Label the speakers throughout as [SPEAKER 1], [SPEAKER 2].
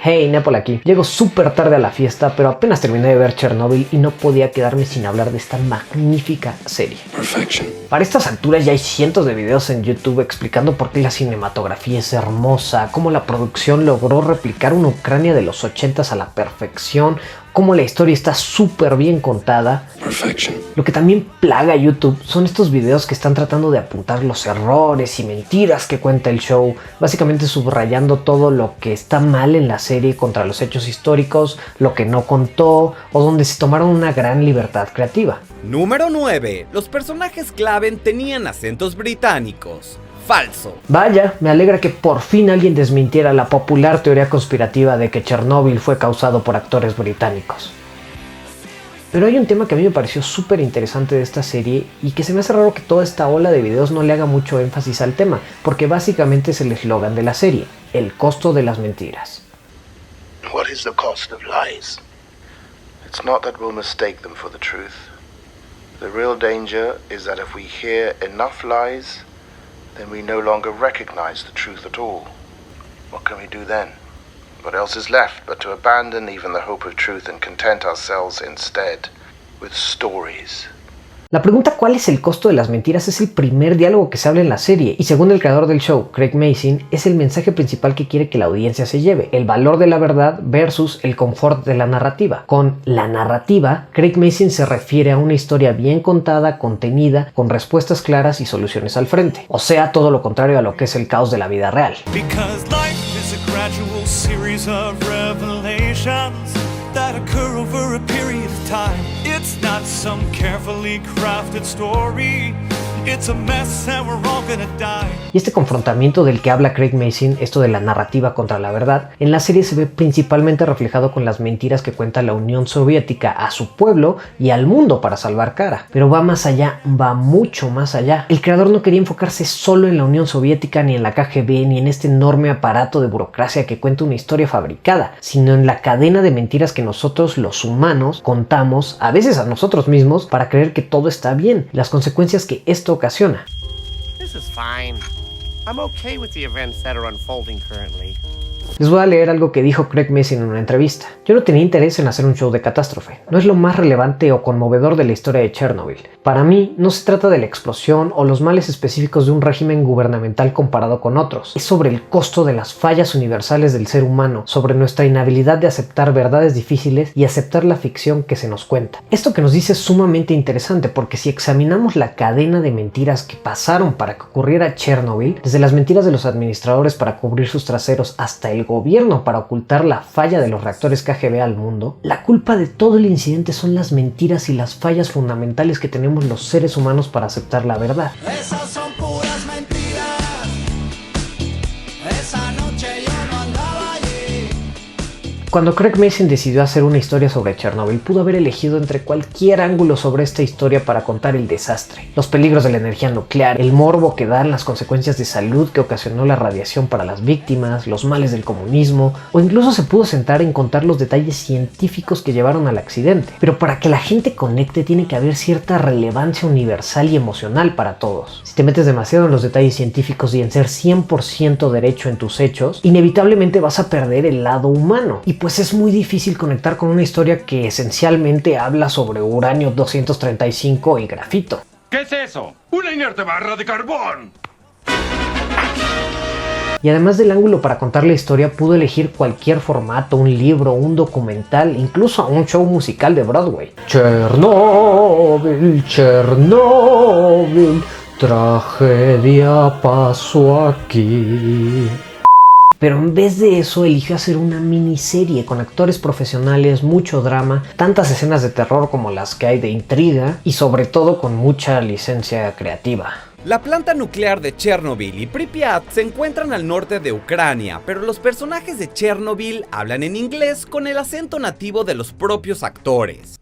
[SPEAKER 1] Hey, Nepal aquí. Llego súper tarde a la fiesta, pero apenas terminé de ver Chernobyl y no podía quedarme sin hablar de esta magnífica serie.
[SPEAKER 2] Perfection.
[SPEAKER 1] Para estas alturas ya hay cientos de videos en YouTube explicando por qué la cinematografía es hermosa, cómo la producción logró replicar una Ucrania de los 80s a la perfección, cómo la historia está súper bien contada.
[SPEAKER 2] Perfection.
[SPEAKER 1] Lo que también plaga a YouTube son estos videos que están tratando de apuntar los errores y mentiras que cuenta el show, básicamente subrayando todo lo que está mal en la serie contra los hechos históricos, lo que no contó o donde se tomaron una gran libertad creativa.
[SPEAKER 3] Número 9. Los personajes clave tenían acentos británicos. Falso.
[SPEAKER 1] Vaya, me alegra que por fin alguien desmintiera la popular teoría conspirativa de que Chernobyl fue causado por actores británicos. Pero hay un tema que a mí me pareció súper interesante de esta serie y que se me hace raro que toda esta ola de videos no le haga mucho énfasis al tema, porque básicamente es el eslogan de la serie, el costo de las mentiras.
[SPEAKER 4] What is the cost of lies? It's not that we'll mistake them for the truth. The real danger is that if we hear enough lies, then we no longer recognize the truth at all. What can we do then? What else is left but to abandon even the hope of truth and content ourselves instead with stories?
[SPEAKER 1] La pregunta ¿cuál es el costo de las mentiras? Es el primer diálogo que se habla en la serie y según el creador del show, Craig Mazin, es el mensaje principal que quiere que la audiencia se lleve, el valor de la verdad versus el confort de la narrativa. Con la narrativa, Craig Mazin se refiere a una historia bien contada, contenida, con respuestas claras y soluciones al frente, o sea, todo lo contrario a lo que es el caos de la vida real. That occur over a period of time. It's not some carefully crafted story. It's a mess and we're all gonna die. Y este confrontamiento del que habla Craig Mazin, esto de la narrativa contra la verdad, en la serie se ve principalmente reflejado con las mentiras que cuenta la Unión Soviética a su pueblo y al mundo para salvar cara. Pero va más allá, va mucho más allá. El creador no quería enfocarse solo en la Unión Soviética, ni en la KGB, ni en este enorme aparato de burocracia que cuenta una historia fabricada, sino en la cadena de mentiras que nosotros los humanos contamos, a veces a nosotros mismos, para creer que todo está bien, las consecuencias que esto ocasiona.
[SPEAKER 5] This is fine. I'm okay with the events that are unfolding currently.
[SPEAKER 1] Les voy a leer algo que dijo Craig Mazin en una entrevista. Yo no tenía interés en hacer un show de catástrofe. No es lo más relevante o conmovedor de la historia de Chernobyl. Para mí, no se trata de la explosión o los males específicos de un régimen gubernamental comparado con otros. Es sobre el costo de las fallas universales del ser humano, sobre nuestra inhabilidad de aceptar verdades difíciles y aceptar la ficción que se nos cuenta. Esto que nos dice es sumamente interesante porque si examinamos la cadena de mentiras que pasaron para que ocurriera Chernobyl, desde las mentiras de los administradores para cubrir sus traseros hasta el gobierno para ocultar la falla de los reactores KGB al mundo, la culpa de todo el incidente son las mentiras y las fallas fundamentales que tenemos los seres humanos para aceptar la verdad.
[SPEAKER 6] Esas son puras mentiras. Esa noche yo no andaba allí.
[SPEAKER 1] Cuando Craig Mazin decidió hacer una historia sobre Chernobyl, pudo haber elegido entre cualquier ángulo sobre esta historia para contar el desastre, los peligros de la energía nuclear, el morbo que dan las consecuencias de salud que ocasionó la radiación para las víctimas, los males del comunismo, o incluso se pudo centrar en contar los detalles científicos que llevaron al accidente. Pero para que la gente conecte tiene que haber cierta relevancia universal y emocional para todos. Si te metes demasiado en los detalles científicos y en ser 100% derecho en tus hechos, inevitablemente vas a perder el lado humano. Y pues es muy difícil conectar con una historia que esencialmente habla sobre uranio 235 y grafito.
[SPEAKER 7] ¿Qué es eso? ¡Una inerte barra de carbón!
[SPEAKER 1] Y además del ángulo para contar la historia, pudo elegir cualquier formato, un libro, un documental, incluso un show musical de Broadway. Chernobyl, Chernobyl, tragedia pasó aquí. Pero en vez de eso eligió hacer una miniserie con actores profesionales, mucho drama, tantas escenas de terror como las que hay de intriga y sobre todo con mucha licencia creativa.
[SPEAKER 3] La planta nuclear de Chernobyl y Pripyat se encuentran al norte de Ucrania, pero los personajes de Chernobyl hablan en inglés con el acento nativo de los propios actores.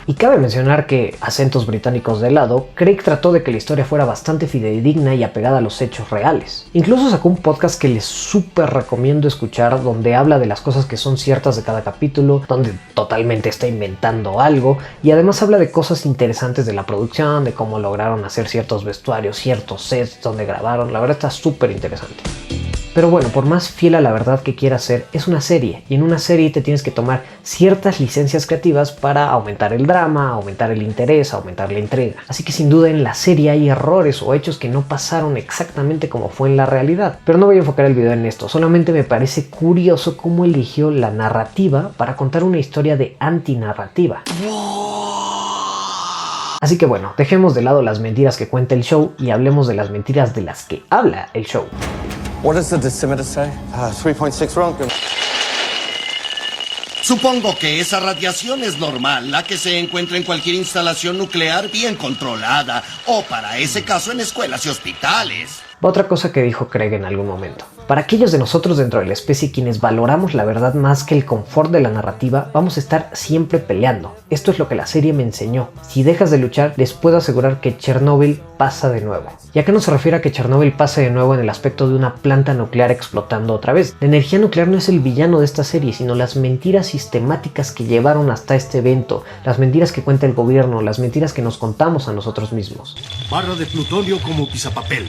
[SPEAKER 1] Y cabe mencionar que, acentos británicos de lado, Craig trató de que la historia fuera bastante fidedigna y apegada a los hechos reales. Incluso sacó un podcast que les súper recomiendo escuchar, donde habla de las cosas que son ciertas de cada capítulo, donde totalmente está inventando algo, y además habla de cosas interesantes de la producción, de cómo lograron hacer ciertos vestuarios, ciertos sets donde grabaron. La verdad está súper interesante. Pero bueno, por más fiel a la verdad que quiera ser, es una serie, y en una serie te tienes que tomar ciertas licencias creativas para aumentar el drama, aumentar el interés, aumentar la intriga. Así que sin duda en la serie hay errores o hechos que no pasaron exactamente como fue en la realidad. Pero no voy a enfocar el video en esto, solamente me parece curioso cómo eligió la narrativa para contar una historia de antinarrativa. Así que bueno, dejemos de lado las mentiras que cuenta el show y hablemos de las mentiras de las que habla el show.
[SPEAKER 2] What does the dosimeter say? 3.6 Roentgen.
[SPEAKER 8] Supongo que esa radiación es normal, la que se encuentra en cualquier instalación nuclear bien controlada, o para ese caso en escuelas y hospitales.
[SPEAKER 1] Otra cosa que dijo Craig en algún momento. Para aquellos de nosotros dentro de la especie quienes valoramos la verdad más que el confort de la narrativa, vamos a estar siempre peleando. Esto es lo que la serie me enseñó. Si dejas de luchar, les puedo asegurar que Chernobyl pasa de nuevo. Y acá no se refiere a que Chernobyl pase de nuevo en el aspecto de una planta nuclear explotando otra vez. La energía nuclear no es el villano de esta serie, sino las mentiras sistemáticas que llevaron hasta este evento, las mentiras que cuenta el gobierno, las mentiras que nos contamos a nosotros mismos.
[SPEAKER 8] Barra de plutonio como pisapapel.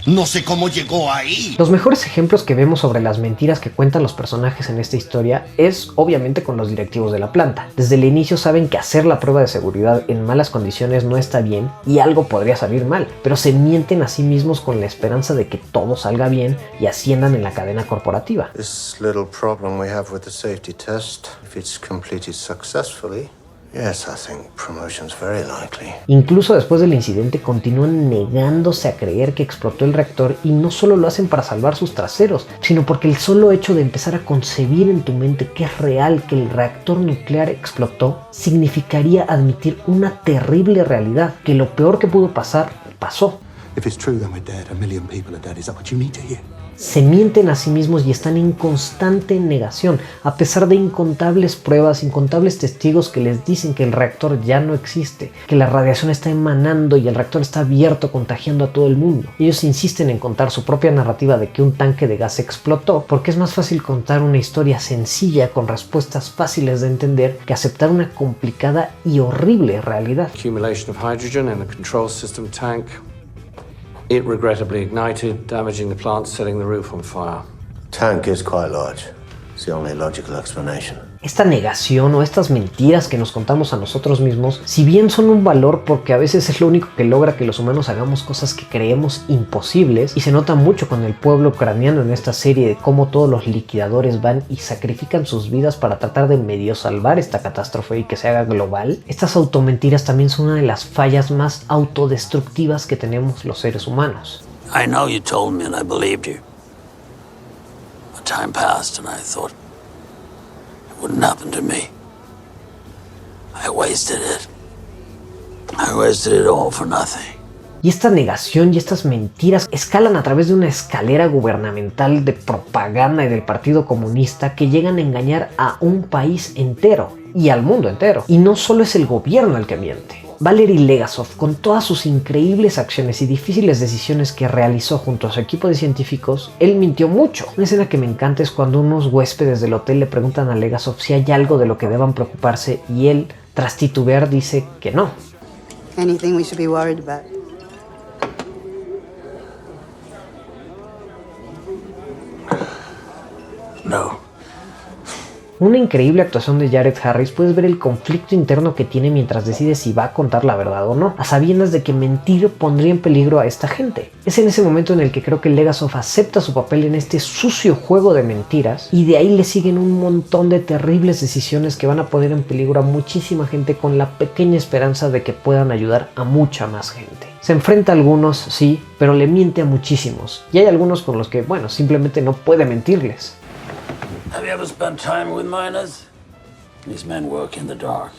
[SPEAKER 8] No sé cómo llegó ahí.
[SPEAKER 1] Los mejores ejemplos que vemos sobre las mentiras que cuentan los personajes en esta historia es obviamente con los directivos de la planta. Desde el inicio saben que hacer la prueba de seguridad en malas condiciones no está bien y algo podría salir mal, pero se mienten a sí mismos con la esperanza de que todo salga bien y asciendan en la cadena corporativa.
[SPEAKER 4] This little problem we have with the safety test, if it's completed successfully, yes, I think promotion's very likely.
[SPEAKER 1] Incluso después del incidente continúan negándose a creer que explotó el reactor y no solo lo hacen para salvar sus traseros, sino porque el solo hecho de empezar a concebir en tu mente que es real que el reactor nuclear explotó significaría admitir una terrible realidad, que lo peor que pudo pasar, pasó.
[SPEAKER 8] If it's true, then we're dead. 1 million people are dead. Is that what you need to hear?
[SPEAKER 1] Se mienten a sí mismos y están en constante negación, a pesar de incontables pruebas, incontables testigos que les dicen que el reactor ya no existe, que la radiación está emanando y el reactor está abierto contagiando a todo el mundo. Ellos insisten en contar su propia narrativa de que un tanque de gas explotó, porque es más fácil contar una historia sencilla con respuestas fáciles de entender que aceptar una complicada y horrible realidad.
[SPEAKER 2] Accumulation of hydrogen in the control system tank. It regrettably ignited, damaging the plant, setting the roof on fire.
[SPEAKER 4] Tank is quite large. It's the only logical explanation.
[SPEAKER 1] Esta negación o estas mentiras que nos contamos a nosotros mismos, si bien son un valor porque a veces es lo único que logra que los humanos hagamos cosas que creemos imposibles, y se nota mucho con el pueblo ucraniano en esta serie de cómo todos los liquidadores van y sacrifican sus vidas para tratar de medio salvar esta catástrofe y que se haga global, estas automentiras también son una de las fallas más autodestructivas que tenemos los seres humanos.
[SPEAKER 9] I know you told me and I believed you. But time passed and I thought wouldn't happen to me. I wasted it. I wasted it all for nothing.
[SPEAKER 1] Y esta negación y estas mentiras escalan a través de una escalera gubernamental de propaganda y del Partido Comunista que llegan a engañar a un país entero y al mundo entero. Y no solo es el gobierno el que miente. Valery Legasov, con todas sus increíbles acciones y difíciles decisiones que realizó junto a su equipo de científicos, él mintió mucho. Una escena que me encanta es cuando unos huéspedes del hotel le preguntan a Legasov si hay algo de lo que deban preocuparse y él, tras titubear, dice que no.
[SPEAKER 10] Anything we should be worried about?
[SPEAKER 9] No.
[SPEAKER 1] Una increíble actuación de Jared Harris. Puedes ver el conflicto interno que tiene mientras decide si va a contar la verdad o no, a sabiendas de que mentir pondría en peligro a esta gente. Es en ese momento en el que creo que Legasov acepta su papel en este sucio juego de mentiras, y de ahí le siguen un montón de terribles decisiones que van a poner en peligro a muchísima gente con la pequeña esperanza de que puedan ayudar a mucha más gente. Se enfrenta a algunos, sí, pero le miente a muchísimos, y hay algunos con los que, bueno, simplemente no puede mentirles.
[SPEAKER 9] Have you ever spent time with miners? These men work in the dark.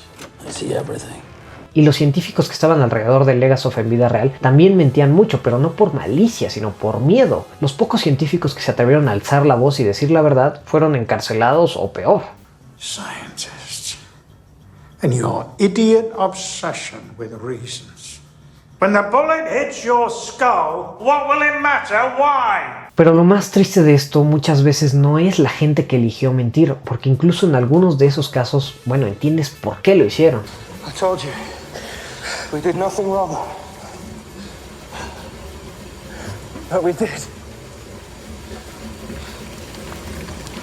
[SPEAKER 9] They see everything.
[SPEAKER 1] Y los científicos que estaban alrededor de Legasov en vida real también mentían mucho, pero no por malicia, sino por miedo. Los pocos científicos que se atrevieron a alzar la voz y decir la verdad fueron encarcelados o peor.
[SPEAKER 11] Scientists, and your idiot obsession with reasons. When the bullet hits your skull, what will it matter? Why?
[SPEAKER 1] Pero lo más triste de esto muchas veces no es la gente que eligió mentir, porque incluso en algunos de esos casos, bueno, entiendes por qué lo hicieron.
[SPEAKER 12] I told you, we did nothing wrong. But we did.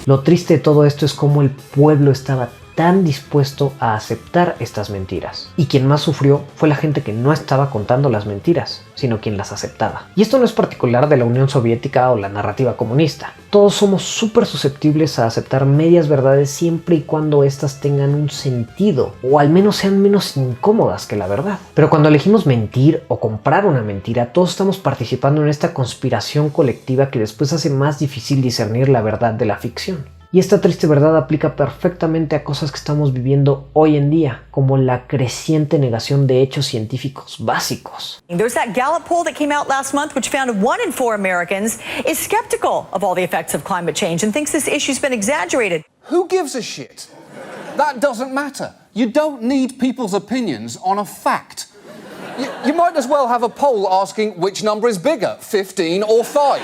[SPEAKER 1] Lo triste de todo esto es cómo el pueblo estaba tan dispuesto a aceptar estas mentiras. Y quien más sufrió fue la gente que no estaba contando las mentiras, sino quien las aceptaba. Y esto no es particular de la Unión Soviética o la narrativa comunista. Todos somos súper susceptibles a aceptar medias verdades siempre y cuando éstas tengan un sentido, o al menos sean menos incómodas que la verdad. Pero cuando elegimos mentir o comprar una mentira, todos estamos participando en esta conspiración colectiva que después hace más difícil discernir la verdad de la ficción. Y esta triste verdad aplica perfectamente a cosas que estamos viviendo hoy en día, como la creciente negación de hechos científicos básicos.
[SPEAKER 13] There's that Gallup poll that came out last month which found 1 in 4 Americans is skeptical of all the effects of climate change and thinks this issue's been exaggerated.
[SPEAKER 14] Who gives a shit? That doesn't matter. You don't need people's opinions on a fact. You might as well have a poll asking which number is bigger, 15 or 5.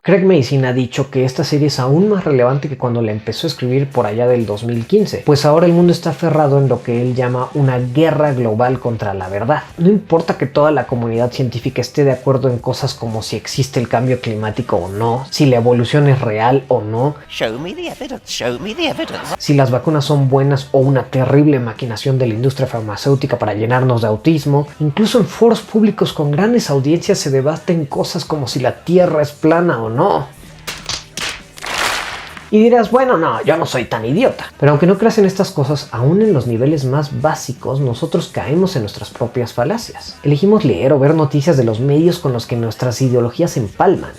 [SPEAKER 1] Craig Mazin ha dicho que esta serie es aún más relevante que cuando la empezó a escribir por allá del 2015, pues ahora el mundo está aferrado en lo que él llama una guerra global contra la verdad. No importa que toda la comunidad científica esté de acuerdo en cosas como si existe el cambio climático o no, si la evolución es real o no,
[SPEAKER 5] Show me the evidence, show me the evidence.
[SPEAKER 1] si las vacunas son buenas o una terrible maquinación de la industria farmacéutica para llenarnos de autismo. Incluso en foros públicos con grandes audiencias se debaten cosas como si la Tierra es plana o no. Y dirás, bueno, no, yo no soy tan idiota. Pero aunque no creas en estas cosas, aún en los niveles más básicos, nosotros caemos en nuestras propias falacias. Elegimos leer o ver noticias de los medios con los que nuestras ideologías se empalman.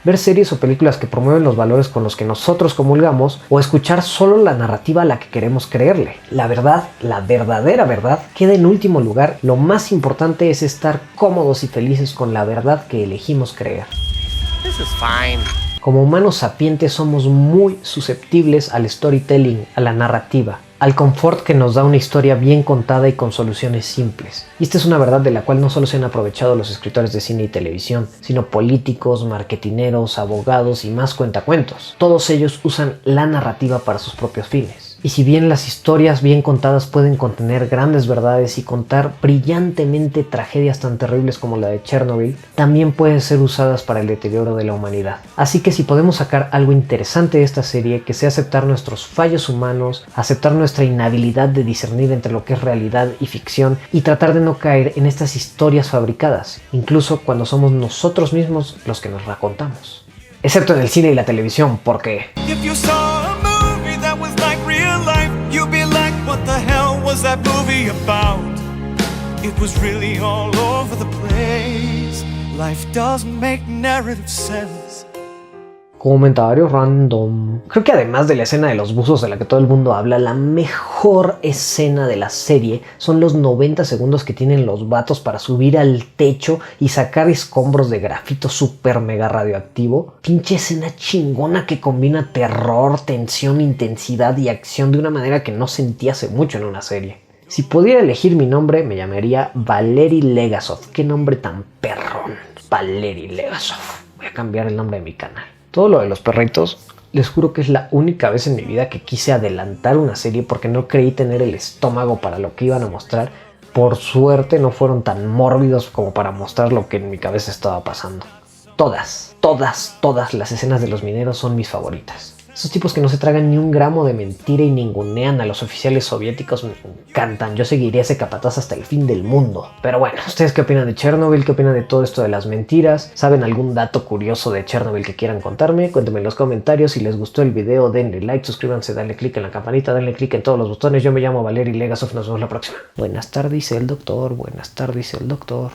[SPEAKER 1] Ver series o películas que promueven los valores con los que nosotros comulgamos, o escuchar solo la narrativa a la que queremos creerle. La verdad, la verdadera verdad, queda en último lugar. Lo más importante es estar cómodos y felices con la verdad que elegimos creer.
[SPEAKER 5] This is fine.
[SPEAKER 1] Como humanos sapientes somos muy susceptibles al storytelling, a la narrativa, al confort que nos da una historia bien contada y con soluciones simples. Y esta es una verdad de la cual no solo se han aprovechado los escritores de cine y televisión, sino políticos, marketineros, abogados y más cuentacuentos. Todos ellos usan la narrativa para sus propios fines. Y si bien las historias bien contadas pueden contener grandes verdades y contar brillantemente tragedias tan terribles como la de Chernobyl, también pueden ser usadas para el deterioro de la humanidad. Así que si podemos sacar algo interesante de esta serie, que sea aceptar nuestros fallos humanos, aceptar nuestra inhabilidad de discernir entre lo que es realidad y ficción, y tratar de no caer en estas historias fabricadas, incluso cuando somos nosotros mismos los que nos racontamos. Excepto en el cine y la televisión, porque...
[SPEAKER 6] You'd be like, what the hell was that movie about? It was really all over the place. Life doesn't make narrative sense.
[SPEAKER 1] Comentario random. Creo que además de la escena de los buzos de la que todo el mundo habla, la mejor escena de la serie son los 90 segundos que tienen los vatos para subir al techo y sacar escombros de grafito super mega radioactivo. Pinche escena chingona que combina terror, tensión, intensidad y acción de una manera que no sentí hace mucho en una serie. Si pudiera elegir mi nombre, me llamaría Valery Legasov. Qué nombre tan perrón. Valery Legasov. Voy a cambiar el nombre de mi canal. Todo lo de los perritos, les juro que es la única vez en mi vida que quise adelantar una serie porque no creí tener el estómago para lo que iban a mostrar. Por suerte no fueron tan mórbidos como para mostrar lo que en mi cabeza estaba pasando. Todas las escenas de los mineros son mis favoritas. Esos tipos que no se tragan ni un gramo de mentira y ningunean a los oficiales soviéticos me encantan. Yo seguiría ese capataz hasta el fin del mundo. Pero bueno, ¿ustedes qué opinan de Chernobyl? ¿Qué opinan de todo esto de las mentiras? ¿Saben algún dato curioso de Chernobyl que quieran contarme? Cuéntenme en los comentarios. Si les gustó el video, denle like, suscríbanse, denle click en la campanita, denle click en todos los botones. Yo me llamo Valery Legasov, nos vemos la próxima. Buenas tardes, el doctor. Buenas tardes, el doctor.